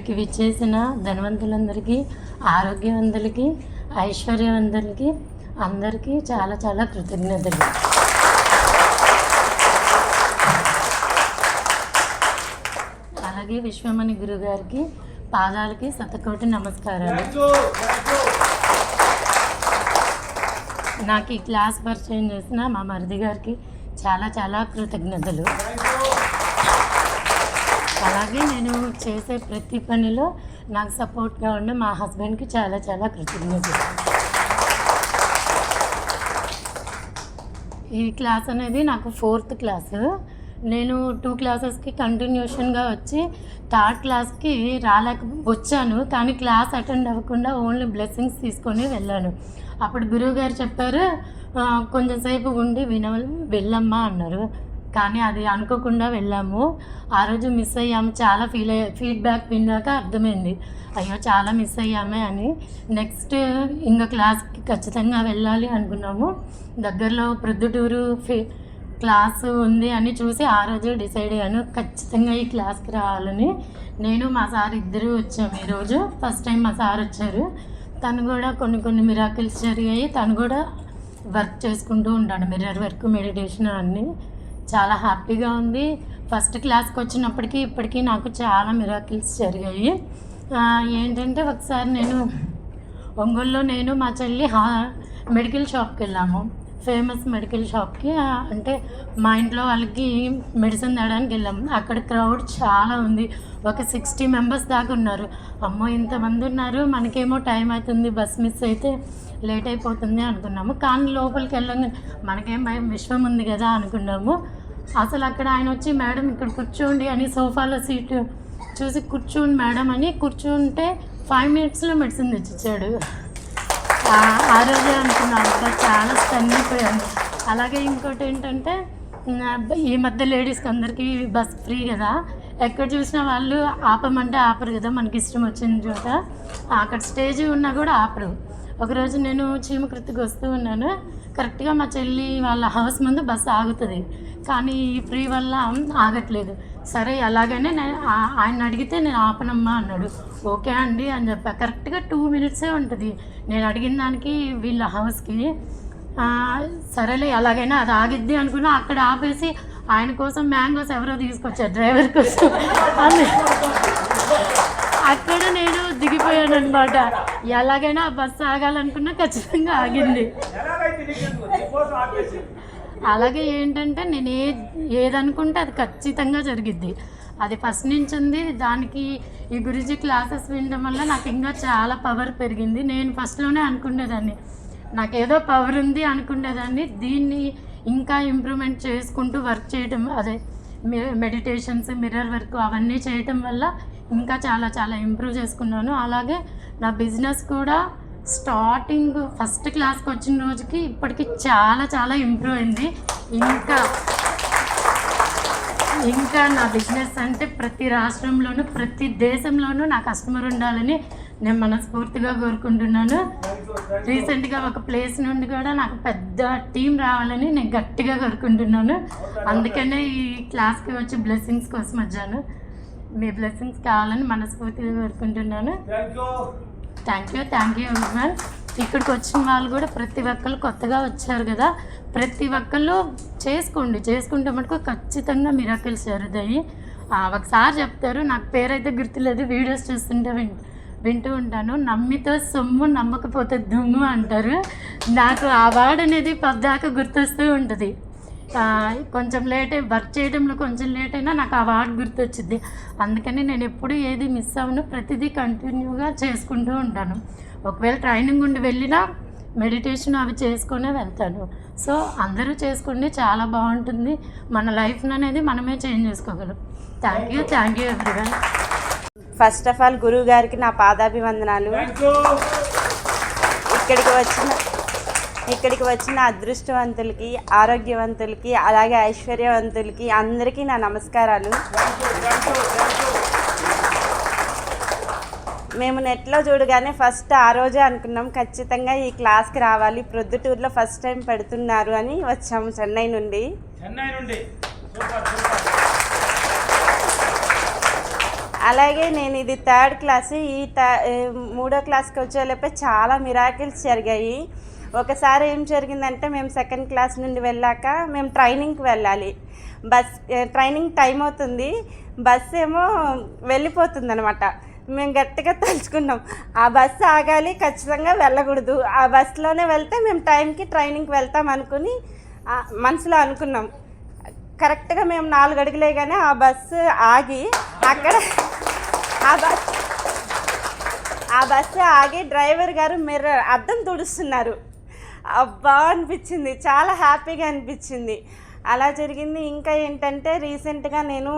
ఇక్కడికి విచ్చేసిన ధనవంతులందరికీ, ఆరోగ్యవంతులకి, ఐశ్వర్యవంతులకి అందరికీ చాలా చాలా కృతజ్ఞతలు. అలాగే విశ్వమణి గురుగారికి పాదాలకి శతకోటి నమస్కారాలు. నాకు ఈ క్లాస్ పరిచయం చేసిన మా మరిది గారికి చాలా చాలా కృతజ్ఞతలు. అలాగే నేను చేసే ప్రతి పనిలో నాకు సపోర్ట్గా ఉండే మా హస్బెండ్కి చాలా చాలా కృతజ్ఞతలు. ఈ క్లాస్ అనేది నాకు 4th క్లాసు. నేను 2 క్లాసెస్కి కంటిన్యూషన్గా వచ్చి 3rd క్లాస్కి వచ్చాను, కానీ క్లాస్ అటెండ్ అవ్వకుండా ఓన్లీ బ్లెస్సింగ్స్ తీసుకొని వెళ్ళాను. అప్పుడు గురువుగారు చెప్పారు, కొంచెం సేపు ఉండి వెళ్ళమ్మా అన్నారు. కానీ అది అనుకోకుండా వెళ్ళాము. ఆ రోజు మిస్ అయ్యాము. చాలా ఫీడ్బ్యాక్ విన్నాక అర్థమైంది, అయ్యో చాలా మిస్ అయ్యామే అని. నెక్స్ట్ ఇంకో క్లాస్కి ఖచ్చితంగా వెళ్ళాలి అనుకున్నాము. దగ్గరలో ప్రొద్దుటూరు క్లాసు ఉంది అని చూసి ఆ రోజు డిసైడ్ అయ్యాను, ఖచ్చితంగా ఈ క్లాస్కి రావాలని. నేను మా సార్ ఇద్దరు వచ్చాము. ఈరోజు ఫస్ట్ టైం మా సార్ వచ్చారు. తను కూడా కొన్ని మిరాకిల్స్ జరిగాయి. తను కూడా వర్క్ చేసుకుంటూ ఉంటాడు, మిర్రర్ వర్క్, మెడిటేషన్ అన్నీ. చాలా హ్యాపీగా ఉంది. ఫస్ట్ క్లాస్కి వచ్చినప్పటికీ ఇప్పటికీ నాకు చాలా మిరాకిల్స్ జరిగాయి. ఏంటంటే ఒకసారి నేను ఒంగోలులో మా చెల్లి మెడికల్ షాప్కి వెళ్ళాము. ఫేమస్ మెడికల్ షాప్కి, అంటే మా ఇంట్లో వాళ్ళకి మెడిసిన్ తేడానికి వెళ్ళాము. అక్కడ క్రౌడ్ చాలా ఉంది, ఒక 60 మెంబర్స్ దాకా ఉన్నారు. అమ్మో ఇంతమంది ఉన్నారు, మనకేమో టైం అవుతుంది, బస్ మిస్ అయితే లేట్ అయిపోతుంది అనుకున్నాము. కానీ లోపలికి వెళ్ళంగా మనకేం భయం, విశ్వం ఉంది కదా అనుకున్నాము. అసలు అక్కడ ఆయన వచ్చి, మేడం ఇక్కడ కూర్చోండి అని సోఫాలో సీటు చూసి, కూర్చోండి మేడం అని కూర్చుంటే 5 మినిట్స్లో మెడిసిన్ తెచ్చిచ్చాడు. ఆ రోజే అనుకున్నాను, చాలా స్టన్ అయిపోయాను. అలాగే ఇంకోటి ఏంటంటే, ఈ మధ్య లేడీస్కి అందరికీ బస్ ఫ్రీ కదా, ఎక్కడ చూసినా వాళ్ళు ఆపమంటే ఆపరు కదా, మనకి ఇష్టం వచ్చిన చోట. అక్కడ స్టేజ్ ఉన్నా కూడా ఆపరు. ఒకరోజు నేను చీమకృతికి వస్తూ ఉన్నాను, కరెక్ట్గా మా చెల్లి వాళ్ళ హౌస్ ముందు బస్సు ఆగుతుంది, కానీ ఈ ఫ్రీ వల్ల ఆగట్లేదు. సరే అలాగనే ఆయన అడిగితే నేను ఆపనమ్మా అన్నాడు. ఓకే అండి అని చెప్పా. కరెక్ట్గా 2 మినిట్సే ఉంటుంది నేను అడిగిన దానికి వీళ్ళ హౌస్కి. సరేలే అలాగైనా అది ఆగిద్ది అనుకున్నా. అక్కడ ఆపేసి ఆయన కోసం మ్యాంగోస్ ఎవరో తీసుకొచ్చారు, డ్రైవర్ కోసం అని. అక్కడ నేను దిగిపోయాను అనమాట. ఎలాగైనా బస్సు ఆగాలనుకున్నా ఖచ్చితంగా ఆగింది. అలాగే ఏంటంటే నేను ఏదనుకుంటే అది ఖచ్చితంగా జరిగిద్ది. అది ఫస్ట్ నుంచి ఉంది. దానికి ఈ గురుజీ క్లాసెస్ వినడం వల్ల నాకు ఇంకా చాలా పవర్ పెరిగింది. నేను ఫస్ట్లోనే అనుకునేదాన్ని, నాకేదో పవర్ ఉంది అనుకునేదాన్ని. దీన్ని ఇంకా ఇంప్రూవ్మెంట్ చేసుకుంటూ వర్క్ చేయడం, అదే మెడిటేషన్స్, మిర్రర్ వర్క్ అవన్నీ చేయటం వల్ల ఇంకా చాలా చాలా ఇంప్రూవ్ చేసుకున్నాను. అలాగే నా బిజినెస్ కూడా స్టార్టింగ్ ఫస్ట్ క్లాస్కి వచ్చిన రోజుకి ఇప్పటికి చాలా చాలా ఇంప్రూవ్ అయింది. ఇంకా నా బిజినెస్ అంటే ప్రతి రాష్ట్రంలోనూ ప్రతి దేశంలోనూ నా కస్టమర్ ఉండాలని నేను మనస్ఫూర్తిగా కోరుకుంటున్నాను. రీసెంట్గా ఒక ప్లేస్ నుండి కూడా నాకు పెద్ద టీం రావాలని నేను గట్టిగా కోరుకుంటున్నాను. అందుకనే ఈ క్లాస్కి వచ్చి బ్లెస్సింగ్స్ కోసం వచ్చాను. మీ బ్లెస్సింగ్స్ కావాలని మనస్ఫూర్తిగా కోరుకుంటున్నాను. Thank you everyone. ఇక్కడికి వచ్చిన వాళ్ళు కూడా ప్రతి ఒక్కరు కొత్తగా వచ్చారు కదా, ప్రతి ఒక్కళ్ళు చేసుకుంటే మటుకు ఖచ్చితంగా మిరాకిల్స్ జరుగుతాయి. ఒకసారి చెప్తారు, నాకు పేరైతే గుర్తులేదు, వీడియోస్ చూస్తుంటే వింటూ ఉంటాను. నమ్మితో సొమ్ము నమ్మకపోతే దుమ్ము అంటారు. నాకు ఆ వర్డ్ అనేది పద్దాక గుర్తొస్తూ ఉంటుంది. కొంచెం వర్క్ చేయడంలో కొంచెం లేట్ అయినా నాకు ఆ వర్డ్ గుర్తొచ్చింది. అందుకని నేను ఎప్పుడు ఏది మిస్ అవ్వను, ప్రతిదీ కంటిన్యూగా చేసుకుంటూ ఉంటాను. ఒకవేళ ట్రైనింగ్ ఉండి వెళ్ళినా మెడిటేషన్ అవి చేసుకునే వెళ్తాను. సో అందరూ చేసుకోండి, చాలా బాగుంటుంది. మన లైఫ్ అనేది మనమే చేంజ్ చేసుకోగలం. Thank you everyone. First of all గురువు గారికి నా పాదాభివందనాలు. ఇక్కడికి వచ్చిన అదృష్టవంతులకి, ఆరోగ్యవంతులకి, అలాగే ఐశ్వర్యవంతులకి అందరికీ నా నమస్కారాలు. మేము నెట్లో చూడగానే ఫస్ట్ ఆ రోజే అనుకున్నాం, ఖచ్చితంగా ఈ క్లాస్కి రావాలి, ప్రొద్దుటూరులో ఫస్ట్ టైం పెడుతున్నారు అని వచ్చాము చెన్నై నుండి. అలాగే నేను ఇది 3rd క్లాస్. ఈ 3వ క్లాస్కి వచ్చేలోపే చాలా మిరాకిల్స్ జరిగాయి. ఒకసారి ఏం జరిగిందంటే మేము 2nd క్లాస్ నుండి వెళ్ళాక మేము ట్రైనింగ్కి వెళ్ళాలి. ట్రైనింగ్ టైం అవుతుంది, బస్ ఏమో వెళ్ళిపోతుంది అనమాట. మేము గట్టిగా తలుచుకున్నాం ఆ బస్సు ఆగాలి, ఖచ్చితంగా వెళ్ళకూడదు, ఆ బస్సులోనే వెళ్తే మేము టైంకి ట్రైనింగ్కి వెళ్తాం అనుకుని మనసులో అనుకున్నాం. కరెక్ట్గా మేము 4 అడుగులేగానే ఆ బస్సు ఆగి అక్కడ ఆ బస్సు ఆగి డ్రైవర్ గారు అద్దం తుడుస్తున్నారు. అబ్బా అనిపించింది, చాలా హ్యాపీగా అనిపించింది. అలా జరిగింది. ఇంకా ఏంటంటే రీసెంట్గా నేను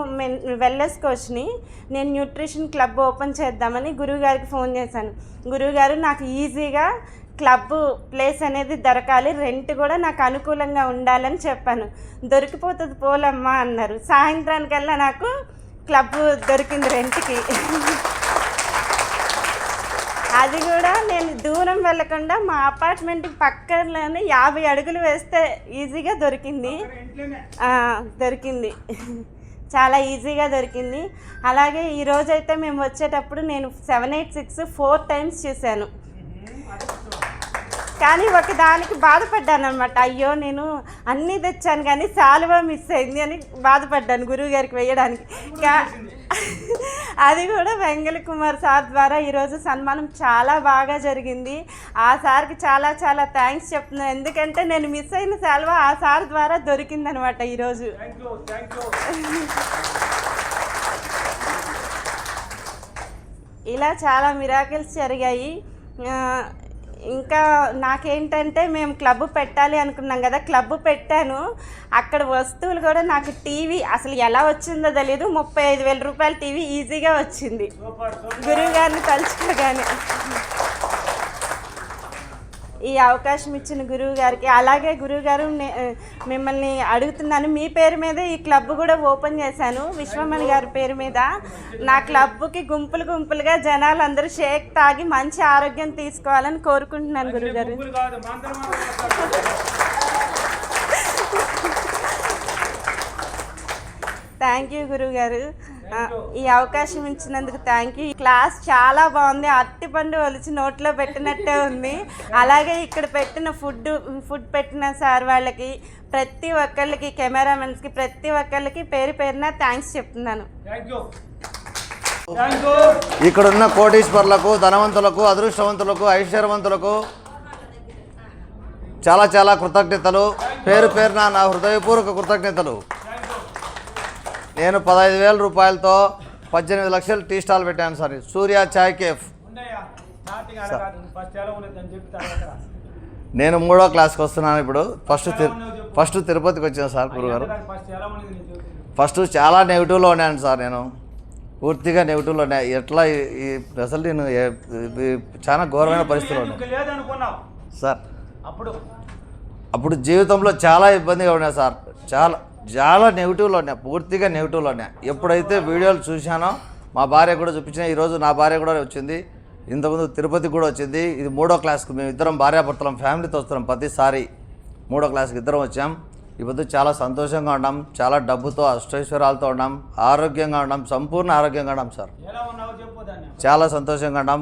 వెల్నెస్ కోచ్ని, నేను న్యూట్రిషన్ క్లబ్ ఓపెన్ చేద్దామని గురువుగారికి ఫోన్ చేశాను. గురువుగారు నాకు ఈజీగా క్లబ్ ప్లేస్ అనేది దొరకాలి, రెంట్ కూడా నాకు అనుకూలంగా ఉండాలని చెప్పాను. దొరికిపోతుంది పోలమ్మా అన్నారు. సాయంత్రానికల్లా నాకు క్లబ్ దొరికింది రెంట్కి. అది కూడా నేను దూరం వెళ్ళకుండా మా అపార్ట్మెంట్కి పక్కనలోనే 50 అడుగులు వేస్తే ఈజీగా దొరికింది. చాలా ఈజీగా దొరికింది. అలాగే ఈరోజైతే మేము వచ్చేటప్పుడు నేను 786 4 టైమ్స్ చూశాను. కానీ ఒకదానికి బాధపడ్డాను అనమాట. అయ్యో నేను అన్నీ తెచ్చాను కానీ శాలువా మిస్ అయింది అని బాధపడ్డాను గురువు గారికి వేయడానికి. అది కూడా వెంగళ కుమార్ సార్ ద్వారా ఈరోజు సన్మానం చాలా బాగా జరిగింది. ఆ సార్కి చాలా చాలా థ్యాంక్స్ చెప్తున్నాను. ఎందుకంటే నేను మిస్ అయిన శాలువా ఆ సార్ ద్వారా దొరికిందనమాట ఈరోజు. ఇలా చాలా మిరాకిల్స్ జరిగాయి. ఇంకా నాకేంటంటే మేము క్లబ్ పెట్టాలి అనుకున్నాం కదా, క్లబ్ పెట్టాను. అక్కడ వస్తువులు కూడా నాకు టీవీ అసలు ఎలా వచ్చిందో తెలియదు, 35,000 రూపాయల టీవీ ఈజీగా వచ్చింది గురువు గారిని తలుచుకోగానే. ఈ అవకాశం ఇచ్చిన గురువు గారికి, అలాగే గురువు గారు మిమ్మల్ని అడుగుతున్నాను, మీ పేరు మీద ఈ క్లబ్ కూడా ఓపెన్ చేశాను విశ్వమణి గారి పేరు మీద. నా క్లబ్కి గుంపులుగా జనాలు అందరూ షేక్ తాగి మంచి ఆరోగ్యం తీసుకోవాలని కోరుకుంటున్నాను గురువు గారు. థ్యాంక్ యూ గురువు గారు, ఈ అవకాశం ఇచ్చినందుకు థ్యాంక్ యూ. క్లాస్ చాలా బాగుంది, అరటిపండు ఒలిచి నోట్లో పెట్టినట్టే ఉంది. అలాగే ఇక్కడ పెట్టిన ఫుడ్ పెట్టిన సార్ వాళ్ళకి, ప్రతి ఒక్కళ్ళకి, కెమెరామెన్స్కి, ప్రతి ఒక్కళ్ళకి పేరు పేరున థ్యాంక్స్ చెప్తున్నాను. ఇక్కడున్న కోటీశ్వర్లకు, ధనవంతులకు, అదృష్టవంతులకు, ఐశ్వర్యవంతులకు చాలా చాలా కృతజ్ఞతలు. పేరు పేరున నా హృదయపూర్వక కృతజ్ఞతలు. నేను 15,000 రూపాయలతో 18 లక్షలు టీ స్టాల్ పెట్టాను సార్, సూర్య చాయ్ కేఫ్. నేను 3వ క్లాస్కి వస్తున్నాను ఇప్పుడు. ఫస్ట్ తిరుపతికి వచ్చాను సార్ గురుగారు. ఫస్ట్ చాలా నెగిటివ్లో ఉన్నాను సార్, నేను పూర్తిగా నెగిటివ్లో ఉన్నాయి. ఎట్లా అసలు నేను చాలా ఘోరమైన పరిస్థితుల్లో ఉన్నాను సార్. అప్పుడు జీవితంలో చాలా ఇబ్బందిగా ఉన్నాయి సార్, చాలా నెగిటివ్లో ఉన్నాయి, పూర్తిగా నెగిటివ్లో ఉన్నాయి. ఎప్పుడైతే వీడియోలు చూశానో మా భార్య కూడా చూపించిన, ఈరోజు నా భార్య కూడా వచ్చింది, ఇంతకుముందు తిరుపతికి కూడా వచ్చింది. ఇది 3వ క్లాస్కి మేము ఇద్దరం భార్యాభర్తలం ఫ్యామిలీతో వస్తున్నాం. ప్రతిసారి 3వ క్లాస్కి ఇద్దరం వచ్చాం. ఇప్పుడు చాలా సంతోషంగా ఉన్నాం, చాలా డబ్బుతో అష్టైశ్వర్యాలతో ఉన్నాం, ఆరోగ్యంగా ఉన్నాం, సంపూర్ణ ఆరోగ్యంగా ఉన్నాం సార్. చాలా సంతోషంగా ఉన్నాం.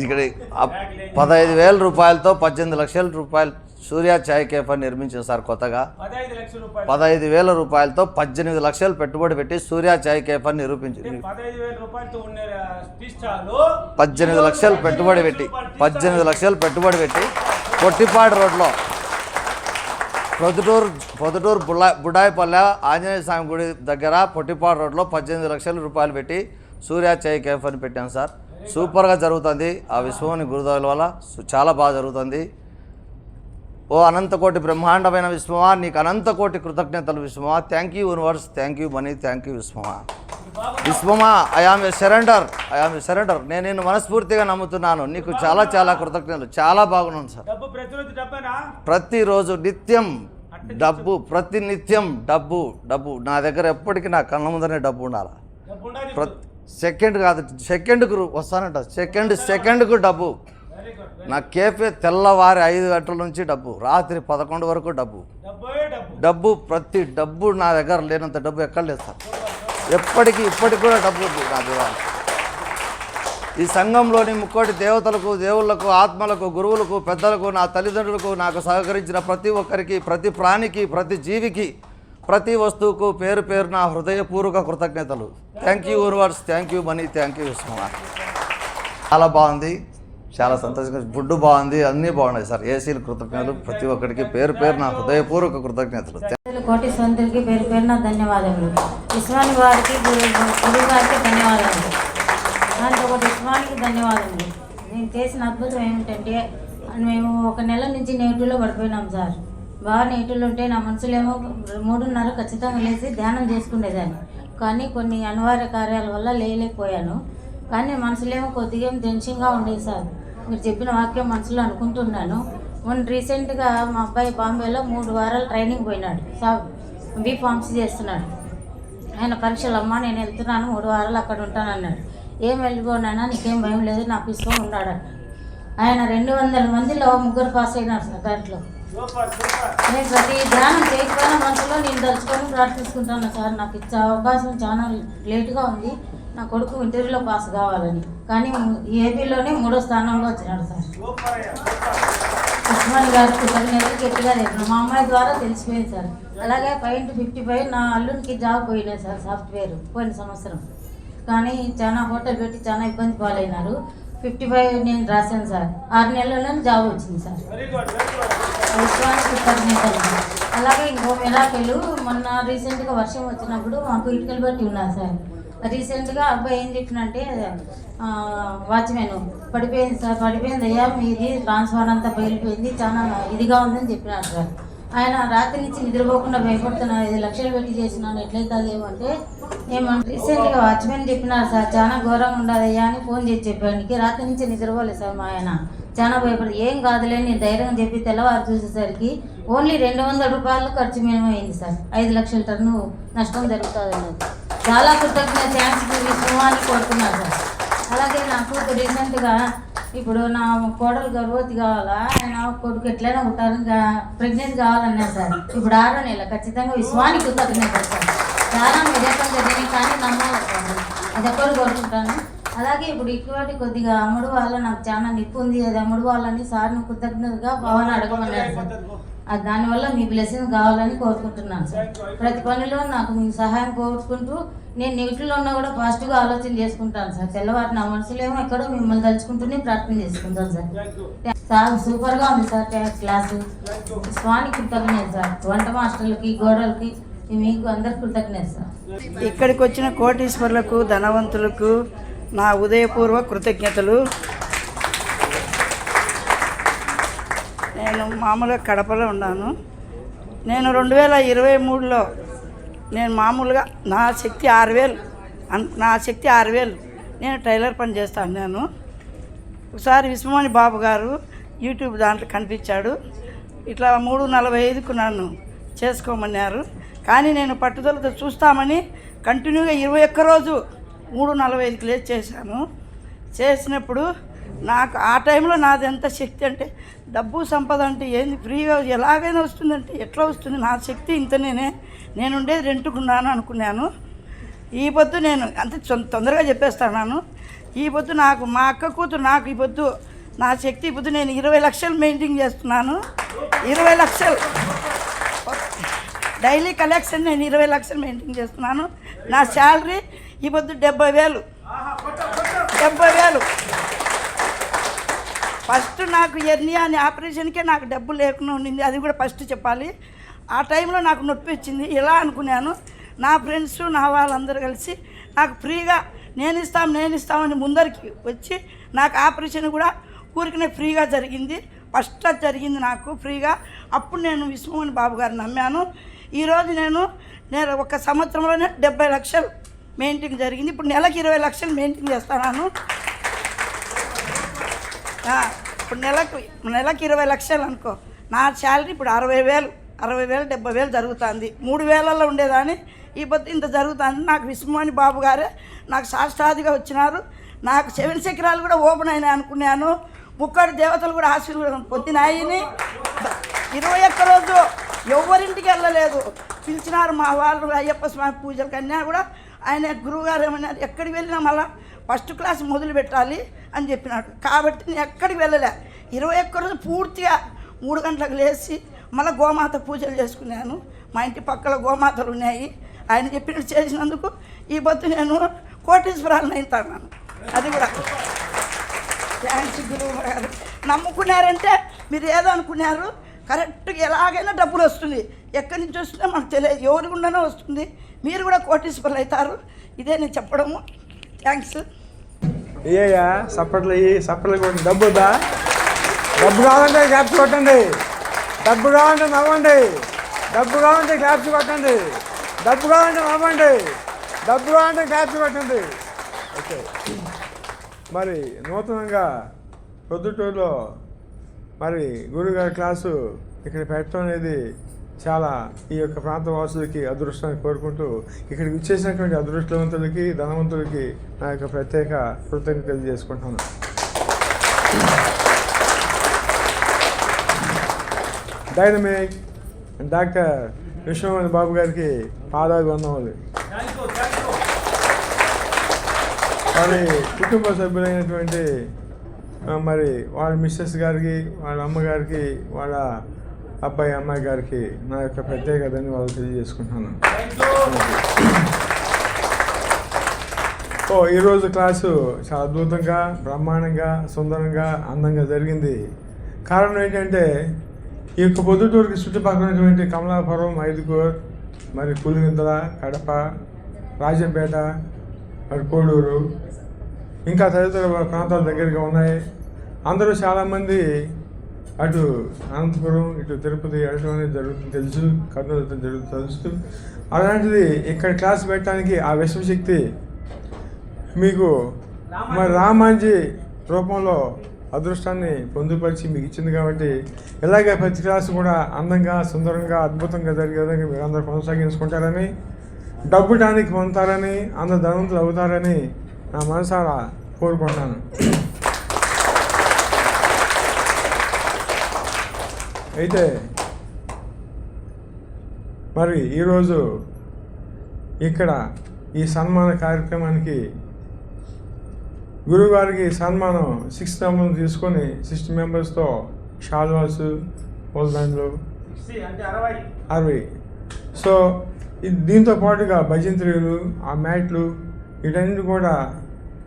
ఇక్కడ 15,000 రూపాయలతో 18 లక్షల రూపాయలు సూర్య చాయ్ కేఫ్ అని నిర్మించారు సార్ కొత్తగా. 15,000 రూపాయలతో 18 లక్షలు పెట్టుబడి పెట్టి సూర్య చాయ్ కేఫ్ అని నిరూపించింది. 18 లక్షలు పెట్టుబడి పెట్టి కొట్టిపాడు రోడ్లో పొద్దుటూరు బుడాయిపల్లె ఆంజనేయ స్వామి గుడి దగ్గర పొట్టిపాడు రోడ్లో 18 లక్షల రూపాయలు పెట్టి సూర్య చాయ్ కేఫ్ అని పెట్టాను సార్. సూపర్గా జరుగుతుంది. ఆ విశ్వమణి గురుదేవుల వల్ల చాలా బాగా జరుగుతుంది. ఓ అనంతకోటి బ్రహ్మాండమైన విశ్వమా, నీకు అనంతకోటి కృతజ్ఞతలు విశ్వమా. Thank you universe, thank you money, thank you విశ్వమా. I am a surrender. నేను నిన్ను మనస్ఫూర్తిగా నమ్ముతున్నాను. నీకు చాలా చాలా కృతజ్ఞతలు. చాలా బాగున్నాను సార్. ప్రతిరోజు నిత్యం డబ్బు, ప్రతినిత్యం డబ్బు నా దగ్గర ఎప్పటికీ నా కళ్ళ ముందరనే డబ్బు ఉండాలి. సెకండ్కు వస్తానంట, సెకండ్కు డబ్బు. నా కేఫే తెల్లవారి 5 గంటల నుంచి డబ్బు, రాత్రి 11 వరకు డబ్బు. ప్రతి డబ్బు నా దగ్గర లేనంత డబ్బు ఎక్కడ లేదు సార్. ఇప్పటికి కూడా డబ్బు నాకు ఇవ్వాలి. ఈ సంఘంలోని ముక్కోటి దేవతలకు, దేవుళ్లకు, ఆత్మలకు, గురువులకు, పెద్దలకు, నా తల్లిదండ్రులకు, నాకు సహకరించిన ప్రతి ఒక్కరికి, ప్రతి ప్రాణికి, ప్రతి జీవికి, ప్రతి వస్తువుకు పేరు పేరు నా హృదయపూర్వక కృతజ్ఞతలు. Thank you universe, thank you money, thank you విస్మా. చాలా బాగుంది, చాలా సంతోషంగా, ఫుడ్ బాగుంది, అన్నీ బాగున్నాయి సార్. ఏసీలు కృతజ్ఞతలు, ప్రతి ఒక్కరికి పేరు పేరు నా హృదయపూర్వక కృతజ్ఞతలు. కోటి సంతులకి పేరు పేరున ధన్యవాదములు. ఇస్మాని వారికి గురువు గారికి ధన్యవాదాలు. దానికి ఒకటి ఇస్మానికి ధన్యవాదములు. నేను చేసిన అద్భుతం ఏమిటంటే మేము 1 నెల నుంచి నెగిటివ్లో పడిపోయినాం సార్. బాగా నెగిటివ్లో ఉంటే నా మనసులేమో 3:30 ఖచ్చితంగా లేచి ధ్యానం చేసుకునేదాన్ని. కానీ కొన్ని అనివార్య కార్యాల వల్ల లేలేకపోయాను. కానీ మనసులేమో కొద్దిగా టెన్షన్గా ఉండేది సార్. మీరు చెప్పిన వాక్యం మనసులో అనుకుంటున్నాను. మొన్న రీసెంట్గా మా అబ్బాయి బాంబేలో 3 వారాలు ట్రైనింగ్ పోయినాడు. బీఫార్మసీ చేస్తున్నాడు. ఆయన పరీక్షలు అమ్మ నేను వెళ్తున్నాను 3 వారాలు అక్కడ ఉంటానన్నాడు. ఏం వెళ్ళిపోయినా నీకేం భయం లేదు, నాకు ఇష్టం ఉన్నాడు. ఆయన 200 మందిలో 3 పాస్ అయినారు సార్. దాంట్లో నేను ప్రతి ధ్యానం చేయకపోయినా మనసులో నేను తలుచుకొని ప్రార్థించుకుంటాను సార్. నాకు ఇచ్చే అవకాశం చాలా లేటుగా ఉంది. నా కొడుకు ఇంటర్వ్యూలో పాస్ కావాలని. కానీ ఏపీలోనే 3వ స్థానంలో వచ్చినాడు సార్. ఉస్మాన్ గారి కృతజ్ఞతలు గట్టిగా చెప్పిన మా అమ్మాయి ద్వారా తెలిసిపోయింది సార్. అలాగే 5-55 నా అల్లునికి జాబ్ పోయినాయి సార్, సాఫ్ట్వేర్ పోయిన సంవత్సరం. కానీ చాలా హోటల్ పెట్టి చాలా ఇబ్బంది పాలైనారు. 55 నేను రాశాను సార్. 6 నెలల్లోనే జాబ్ వచ్చింది సార్. ఉస్మాన్ కృతజ్ఞతలు. అలాగే ఇంకో మిరాకిల్, మొన్న రీసెంట్గా వర్షం వచ్చినప్పుడు మాకు ఇటుకలు బట్టి ఉన్నారు సార్. రీసెంట్గా అబ్బాయి ఏం చెప్పినంటే వాచ్మెన్ పడిపోయింది సార్, పడిపోయింది అయ్యా మీది ట్రాన్స్ఫార్ అంతా బయలుపోయింది, చాలా ఇదిగా ఉందని చెప్పినారు సార్. ఆయన రాత్రి నుంచి నిద్రపోకుండా భయపడుతున్నారు. 5 లక్షలు పెట్టి చేసినాను ఎట్లయితే ఏమంటే రీసెంట్గా వాచ్మెన్ చెప్పినారు సార్ చాలా ఘోరంగా ఉండదయ్యా అని ఫోన్ చేసి చెప్పానికి. రాత్రి నుంచి నిద్రపోలేదు సార్ మా ఆయన. చాలా భయపడి ఏం కాదులే నేను ధైర్యం చెప్పి తెల్లవారు చూసేసరికి ఓన్లీ 200 రూపాయలు ఖర్చు మినిమం అయింది సార్. 5 లక్షల టన్ను నష్టం జరుగుతుంది అన్నది. చాలా కృతజ్ఞత థ్యాంక్స్ విశ్వాన్ని కోరుతున్నాను సార్. అలాగే నాకు రీసెంట్గా ఇప్పుడు నా కోడలు గర్భవతి కావాలా, ఆయన కొడుకు ఎట్లయినా ఉంటారు ప్రెగ్నెంట్ కావాలన్నారు సార్. ఇప్పుడు 6వ నెల ఖచ్చితంగా విశ్వానికి కృతజ్ఞత సార్. చాలా మెజార్టీ జరిగింది కానీ నమ్మాలి సార్, అది ఎప్పుడు కోరుకుంటాను. అలాగే ఇప్పుడు ఇటువంటి కొద్దిగా అమ్ముడు వాళ్ళ నాకు చాలా నిప్పు ఉంది, అది అమ్ముడు వాళ్ళని సార్ను కృతజ్ఞతగా భావన అడగమన్నారు సార్. అది దానివల్ల మీ బ్లెస్సింగ్ కావాలని కోరుకుంటున్నాను సార్. ప్రతి పనిలో నాకు మీ సహాయం కోరుకుంటూ నేను నెగిటివ్లో ఉన్నా కూడా పాజిటివ్గా ఆలోచన చేసుకుంటాను సార్. తెల్లవారు నా మనసులో ఏమో ఎక్కడో మిమ్మల్ని తలుచుకుంటూనే ప్రార్థన చేసుకుంటాను సార్. చాలా సూపర్గా ఉంది సార్ క్లాసు. స్వామి కృతజ్ఞత సార్. వంట మాస్టర్లకి, గోడలకి, మీకు అందరు కృతజ్ఞత సార్. ఇక్కడికి వచ్చిన కోటీశ్వరులకు, ధనవంతులకు నా ఉదయపూర్వ కృతజ్ఞతలు. నేను మామూలుగా కడపలో ఉన్నాను. నేను 2023లో నేను మామూలుగా నా శక్తి 6,000 నేను టైలర్ పని చేస్తాను. నేను ఒకసారి విశ్వమణి బాబు గారు యూట్యూబ్ దాంట్లో కనిపించాడు. ఇట్లా 3:45కు నన్ను చేసుకోమన్నారు. కానీ నేను పట్టుదలతో చూస్తామని కంటిన్యూగా 21 రోజు 3:45కి లేచి చేశాను. చేసినప్పుడు నాకు ఆ టైంలో నాది ఎంత శక్తి అంటే, డబ్బు సంపద అంటే ఏంది ఫ్రీగా ఎలాగైనా వస్తుందంటే ఎట్లా వస్తుంది, నా శక్తి ఇంతనేనే, నేను ఉండేది రెంట్కున్నాను అనుకున్నాను. ఈ పొద్దు నేను అంతే తొందరగా చెప్పేస్తాను. ఈ పొద్దు నాకు మా అక్క కూతురు నాకు ఈ పొద్దు నా శక్తి ఈ పొద్దు నేను 20 లక్షలు మెయింటైన్ చేస్తున్నాను. 20 లక్షలు డైలీ కలెక్షన్ నేను 20 లక్షలు మెయింటైన్ చేస్తున్నాను. నా శాలరీ ఈ పొద్దు 70,000. ఫస్ట్ నాకు ఎర్నియా అని ఆపరేషన్కే నాకు డబ్బు లేకుండా ఉండింది, అది కూడా ఫస్ట్ చెప్పాలి. ఆ టైంలో నాకు నొప్పి వచ్చింది. ఇలా అనుకున్నాను, నా ఫ్రెండ్స్ నా వాళ్ళందరూ కలిసి నాకు ఫ్రీగా నేను ఇస్తామని ముందరికి వచ్చి నాకు ఆపరేషన్ కూడా ఊరికనే ఫ్రీగా జరిగింది. ఫస్ట్ జరిగింది నాకు ఫ్రీగా. అప్పుడు నేను విశ్వమణి బాబు గారిని నమ్మాను. ఈరోజు నేను 1 సంవత్సరంలోనే 70 లక్షలు మెయింటైన్ జరిగింది. ఇప్పుడు నెలకి 20 లక్షలు మెయింటైన్ చేస్తున్నాను. ఇప్పుడు నెలకి 20 లక్షలు అనుకో. నా శాలరీ ఇప్పుడు 60,000, 70,000 జరుగుతుంది. 3,000లో ఉండేదాన్ని ఈ పొద్దు ఇంత జరుగుతుంది. నాకు విశ్వమణి బాబు గారే నాకు శాస్త్రాదిగా వచ్చినారు. నాకు 7 చక్రాలు కూడా ఓపెన్ అయినాయి అనుకున్నాను. 3 దేవతలు కూడా ఆశీర్వాదం పొందినాయని 21 రోజు ఎవరింటికి వెళ్ళలేదు. పిలిచినారు మా వాళ్ళు అయ్యప్ప స్వామి పూజలకు అన్నా కూడా ఆయన గురువుగారు ఏమన్నారు, ఎక్కడికి వెళ్ళినా మళ్ళీ ఫస్ట్ క్లాస్ మొదలు పెట్టాలి అని చెప్పినాడు. కాబట్టి నేను ఎక్కడికి వెళ్ళలే. 21 రోజు పూర్తిగా 3 గంటలకు లేచి మళ్ళీ గోమాత పూజలు చేసుకున్నాను. మా ఇంటి పక్కల గోమాతలు ఉన్నాయి. ఆయన చెప్పినట్టు చేసినందుకు ఈ పొద్దు నేను కోటీశ్వరాలను అవుతాను. అది కూడా థ్యాంక్స్ గురువు గారు. నమ్ముకున్నారంటే మీరు ఏదో అనుకున్నారు, కరెక్ట్గా ఎలాగైనా డబ్బులు వస్తుంది. ఎక్కడి నుంచి వస్తుందో మాకు తెలియదు, ఎవరి గుండానో వస్తుంది. మీరు కూడా కోటీశ్వరులు అవుతారు. ఇదే నేను చెప్పడము. థ్యాంక్స్. ఏయ్యా సప్పట్లు కొట్టండి. డబ్బుదా? డబ్బు కావాలంటే క్యాప్స్ కొట్టండి. డబ్బు కావాలంటే నవ్వండి. డబ్బు కావాలంటే క్యాప్స్ కొట్టండి. డబ్బు కావాలంటే నవ్వండి. డబ్బు కావాలంటే క్యాప్స్ కొట్టండి. ఓకే, మరి నూతనంగా పొద్దుటూరులో మరి గురుగారి క్లాసు ఇక్కడ పెట్టడం అనేది చాలా ఈ యొక్క ప్రాంత వాసులకి అదృష్టాన్ని కోరుకుంటూ ఇక్కడికి వచ్చేసినటువంటి అదృష్టవంతులకి ధనవంతులకి నా యొక్క ప్రత్యేక కృతజ్ఞతలు తెలియజేసుకుంటున్నాను. డైనమిక్ డాక్టర్ విశ్వమోహన్ బాబు గారికి పాదాభివందనములు. మరి కుటుంబ సభ్యులైనటువంటి మరి వాళ్ళ మిస్సెస్ గారికి, వాళ్ళ అమ్మగారికి, వాళ్ళ అబ్బాయి అమ్మాయి గారికి నా యొక్క ప్రత్యేక ధన్యవాదాలు తెలియజేసుకుంటున్నాను. ఈరోజు క్లాసు చాలా అద్భుతంగా, బ్రహ్మాండంగా, సుందరంగా, అందంగా జరిగింది. కారణం ఏంటంటే ఈ యొక్క పొద్దుటూరుకి చుట్టుపక్కల ఉన్నటువంటి కమలాపురం, ఐదుగూర్, మరి పులివిందల, కడప, రాజంపేట, మరి కోడూరు, ఇంకా తదితర ప్రాంతాల దగ్గరగా ఉన్నాయి. అందరూ చాలామంది అటు అనంతపురం, ఇటు తిరుపతి వెళ్ళడం అనేది జరుగుతుంది తెలుసు, కర్నూలు జరుగుతుంది తెలుసు. అలాంటిది ఇక్కడ క్లాస్ పెట్టడానికి ఆ విశ్వశక్తి మీకు మరి రామాంజీ రూపంలో అదృష్టాన్ని పొందుపరిచి మీకు ఇచ్చింది. కాబట్టి ఇలాగే ప్రతి క్లాసు కూడా అందంగా, సుందరంగా, అద్భుతంగా జరిగే విధంగా మీరు అందరూ కొనసాగించుకుంటారని, డబ్బుటానికి పొందుతారని, అందరు ధనవంతులు అవుతారని నా మనసారా కోరుకుంటున్నాను. అయితే మరి ఈరోజు ఇక్కడ ఈ సన్మాన కార్యక్రమానికి గురువుగారికి సన్మానం 6 మెంబర్స్ తీసుకొని 60 మెంబర్స్తో షాల్వాస్, పూలదండలు 60. సో దీంతో పాటుగా భజంత్రీలు, ఆ మ్యాట్లు, వీటన్నిటి కూడా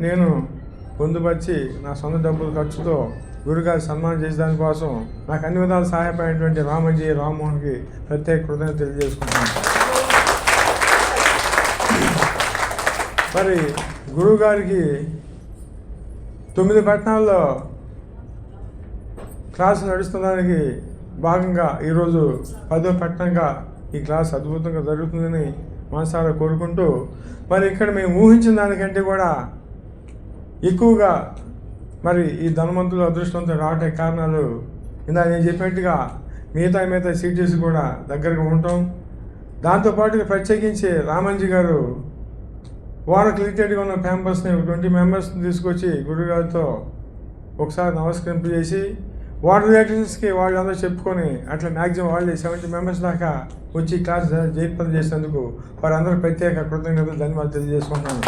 నేను పొందుపరిచి నా సొంత డబ్బుల ఖర్చుతో గురుగారి సన్మానం చేసే దానికోసం నాకు అన్ని విధాలు సహాయపడినటువంటి రామజీ, రామ్మోహన్కి ప్రత్యేక కృతజ్ఞత తెలియజేసుకుంటున్నాను. మరి గురువుగారికి 9 పట్టణాల్లో క్లాసు నడుస్తున్నదానికి భాగంగా ఈరోజు 10వ పట్టణంగా ఈ క్లాస్ అద్భుతంగా జరుగుతుందని మనసారా కోరుకుంటూ, మరి ఇక్కడ మేము ఊహించిన దానికంటే కూడా ఎక్కువగా మరి ఈ ధనవంతులు, అదృష్టవంతులు రావడానికి కారణాలు ఇందాక నేను చెప్పినట్టుగా మిగతా సిటీస్ కూడా దగ్గరగా ఉండటం, దాంతోపాటుగా ప్రత్యేకించి రామంజీ గారు వాళ్ళకి రిలేటెడ్గా ఉన్న మెంబర్స్ని 20 మెంబర్స్ని తీసుకొచ్చి గురుగారితో ఒకసారి నమస్కరింపజేసి వాళ్ళ రిలేటివ్స్కి వాళ్ళందరూ చెప్పుకొని అట్లా మ్యాక్సిమం వాళ్ళే 70 మెంబర్స్ దాకా వచ్చి క్లాస్ జయప్రదం చేసినందుకు వారందరూ ప్రత్యేక కృతజ్ఞతలు, ధన్యవాదాలు తెలియజేసుకుంటున్నాను.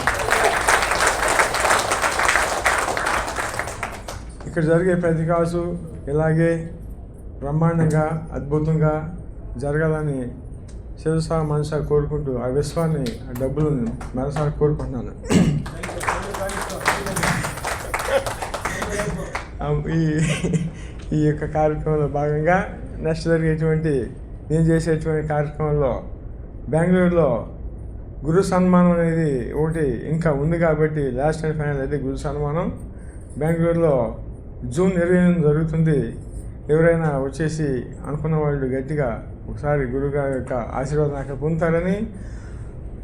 ఇక్కడ జరిగే ప్రతి క్లాసు ఇలాగే బ్రహ్మాండంగా, అద్భుతంగా జరగాలని శిరసా మనసా కోరుకుంటూ ఆ విశ్వాన్ని, ఆ డబ్బులను మనసారా కోరుకుంటున్నాను. ఈ యొక్క కార్యక్రమంలో భాగంగా నెక్స్ట్ జరిగేటువంటి నేను చేసేటువంటి కార్యక్రమంలో బెంగళూరులో గురు సన్మానం అనేది ఒకటి ఇంకా ఉంది. కాబట్టి లాస్ట్ అండ్ ఫైనల్ అయితే గురు సన్మానం బెంగళూరులో జూన్ 28 జరుగుతుంది. ఎవరైనా వచ్చేసి అనుకున్న వాళ్ళు గట్టిగా ఒకసారి గురుగారి యొక్క ఆశీర్వాదం అక్కడ పొందుతారని,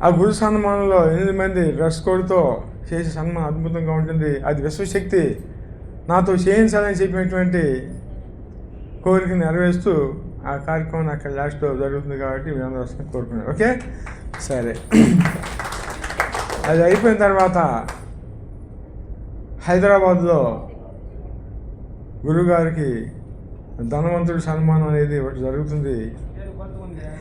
ఆ గురు సన్మానంలో 8 మంది డ్రెస్ కోడ్తో చేసే సన్మానం అద్భుతంగా ఉంటుంది. అది విశ్వశక్తి నాతో చేయించాలని చెప్పినటువంటి కోరిక నెరవేరుస్తూ ఆ కార్యక్రమం అక్కడ లాస్ట్లో జరుగుతుంది. కాబట్టి మీ అందరూ వస్తుంది కోరుకున్నాను. ఓకే, సరే. అది అయిపోయిన తర్వాత హైదరాబాద్లో గురుగారికి ధనవంతుడి సన్మానం అనేది ఒకటి జరుగుతుంది.